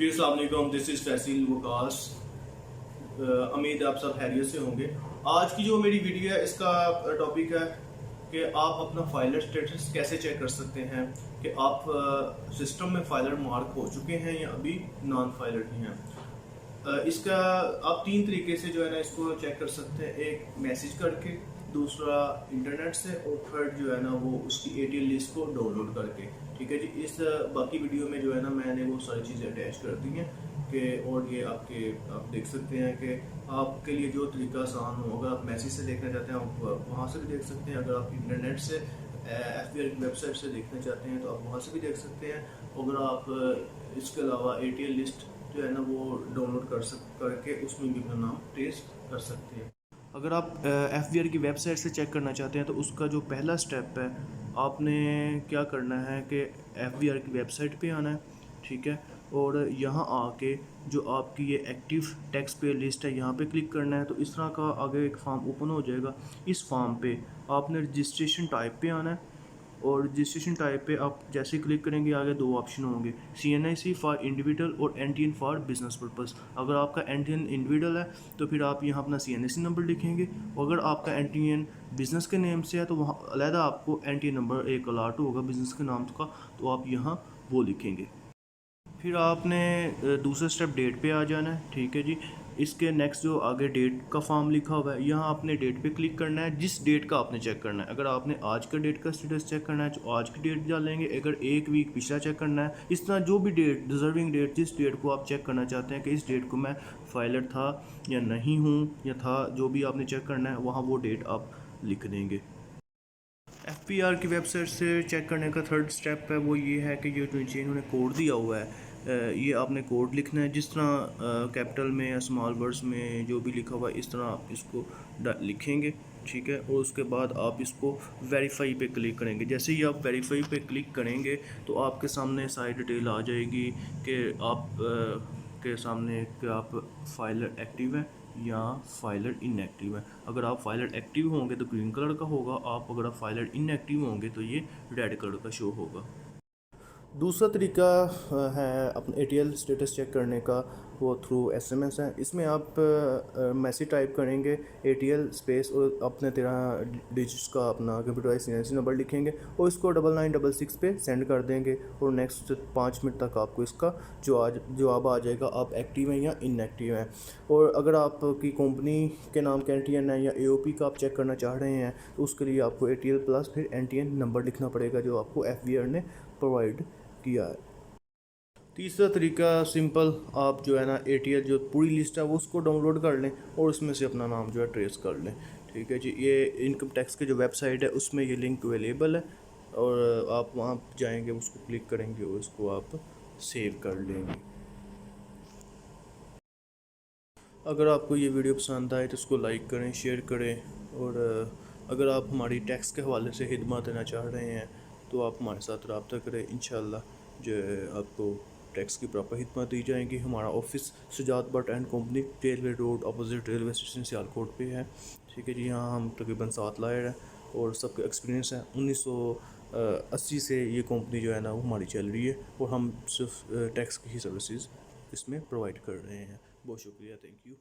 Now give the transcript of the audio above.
जी अस्सलाम वालेकुम, this is फैसिल Waqas. उम्मीद आप सब हैरियत से होंगे। आज की जो मेरी वीडियो है इसका टॉपिक है कि आप अपना फाइलर स्टेटस कैसे चेक कर सकते हैं कि आप सिस्टम में फाइलर मार्क हो चुके हैं या अभी नॉन फाइलर ही हैं। इसका आप तीन तरीके से जो है ना इसको चेक कर सकते हैं। एक मैसेज करके, दूसरा इंटरनेट से, और थर्ड जो है ना वो उसकी एटीएल लिस्ट को डाउनलोड करके। ठीक है जी। इस बाकी वीडियो में जो है ना मैंने वो सारी चीज़ें अटैच कर दी हैं कि और ये आप देख सकते हैं कि आपके लिए जो तरीका आसान हो। अगर आप मैसेज से देखना चाहते हैं आप वहाँ से भी देख सकते हैं। अगर आप इंटरनेट से एफबीआई की वेबसाइट से देखना चाहते हैं तो आप वहाँ से भी देख सकते हैं। अगर आप इसके अलावा एटीएल लिस्ट जो है ना वो डाउनलोड करके उसमें भी अपना नाम टेस्ट कर सकते हैं। अगर आप एफबीआई की वेबसाइट से चेक करना चाहते हैं तो उसका जो पहला स्टेप है, आपने क्या करना है कि एफबीआई की वेबसाइट पे आना है। ठीक है। और यहाँ आके जो आपकी ये एक्टिव टैक्स पे लिस्ट है यहाँ पे क्लिक करना है। तो इस तरह का आगे एक फॉर्म ओपन हो जाएगा। इस फॉर्म पे आपने रजिस्ट्रेशन टाइप पे आना है। और रजिस्ट्रेशन टाइप पे आप जैसे क्लिक करेंगे आगे दो ऑप्शन होंगे, CNIC फॉर इंडिविजुअल और NTN फॉर बिजनेस पर्पस। अगर आपका NTN इंडिविजुअल है तो फिर आप यहाँ अपना CNIC नंबर लिखेंगे। अगर आपका NTN बिज़नेस के नेम से है तो वहाँ अलहदा आपको NTN नंबर एक अलाट होगा बिज़नेस के नाम का, तो आप यहाँ वो लिखेंगे। फिर आपने दूसरे स्टेप डेट पे आ जाना है। ठीक है जी। इसके नेक्स्ट जो आगे डेट का फॉर्म लिखा हुआ है यहाँ आपने डेट पे क्लिक करना है, जिस डेट का आपने चेक करना है। अगर आपने आज का डेट का स्टेटस चेक करना है तो आज की डेट डालेंगे। अगर एक वीक पिछला चेक करना है, इस तरह जो भी डेट डिज़र्विंग डेट जिस डेट को आप चेक करना चाहते हैं कि इस डेट को मैं फाइलर था या नहीं हूँ या था, जो भी आपने चेक करना है वहाँ वो डेट आप लिख देंगे। एफपीआर की वेबसाइट से चेक करने का थर्ड स्टेप है वो ये है कि ये जो नीचे इन्होंने कोड दिया हुआ है ये आपने कोड लिखना है। जिस तरह कैपिटल में या स्मॉल वर्ड्स में जो भी लिखा हुआ है इस तरह आप इसको लिखेंगे। ठीक है। और उसके बाद आप इसको वेरीफाई पे क्लिक करेंगे। जैसे ही आप वेरीफाई पे क्लिक करेंगे तो आपके सामने सारी डिटेल आ जाएगी कि आप के सामने कि आप फाइलर एक्टिव है या फाइलर इनएक्टिव है। अगर आप फाइलर एक्टिव होंगे तो ग्रीन कलर का होगा, आप अगर आप फाइलर इनएक्टिव होंगे तो ये रेड कलर का शो होगा। दूसरा तरीका है अपने एटीएल स्टेटस चेक करने का, वो थ्रू SMS है। इसमें आप मैसेज टाइप करेंगे एटीएल स्पेस और अपने 13 डिजिट्स का अपना कंप्यूटराइज CNC नंबर लिखेंगे और इसको 9966 पे सेंड कर देंगे। और नेक्स्ट 5 मिनट तक आपको इसका जवाब आ जाएगा आप एक्टिव हैं या इनएक्टिव हैं। और अगर आपकी कंपनी के नाम का NTN है या AOP का आप चेक करना चाह रहे हैं तो उसके लिए आपको ATL प्लस फिर NTN नंबर लिखना पड़ेगा जो आपको एफबीआई ने प्रोवाइड किया है। तीसरा तरीका सिंपल, आप जो है ना ATL जो पूरी लिस्ट है वो उसको डाउनलोड कर लें और उसमें से अपना नाम जो है ट्रेस कर लें। ठीक है जी। ये इनकम टैक्स की जो वेबसाइट है उसमें ये लिंक अवेलेबल है और आप वहाँ जाएंगे उसको क्लिक करेंगे और उसको आप सेव कर लेंगे। अगर आपको ये वीडियो पसंद आए तो इसको लाइक करें, शेयर करें। और अगर आप हमारी टैक्स के हवाले से खिदमत देना चाह रहे हैं तो आप हमारे साथ रब्ता करें। इंशाल्लाह जो है आपको टैक्स की प्रॉपर खिदमत दी जाएंगी। हमारा office Sajjad Bhatt and company, railway road opposite railway station Sialkot पे है। ठीक है जी। यहाँ हम तकरीबन 7 लायर हैं और सबका एक्सपीरियंस है। 1980 से ये कंपनी जो है ना वो हमारी चल रही है और हम सिर्फ टैक्स की ही सर्विसेज इसमें प्रोवाइड कर रहे हैं। बहुत शुक्रिया, थैंक यू।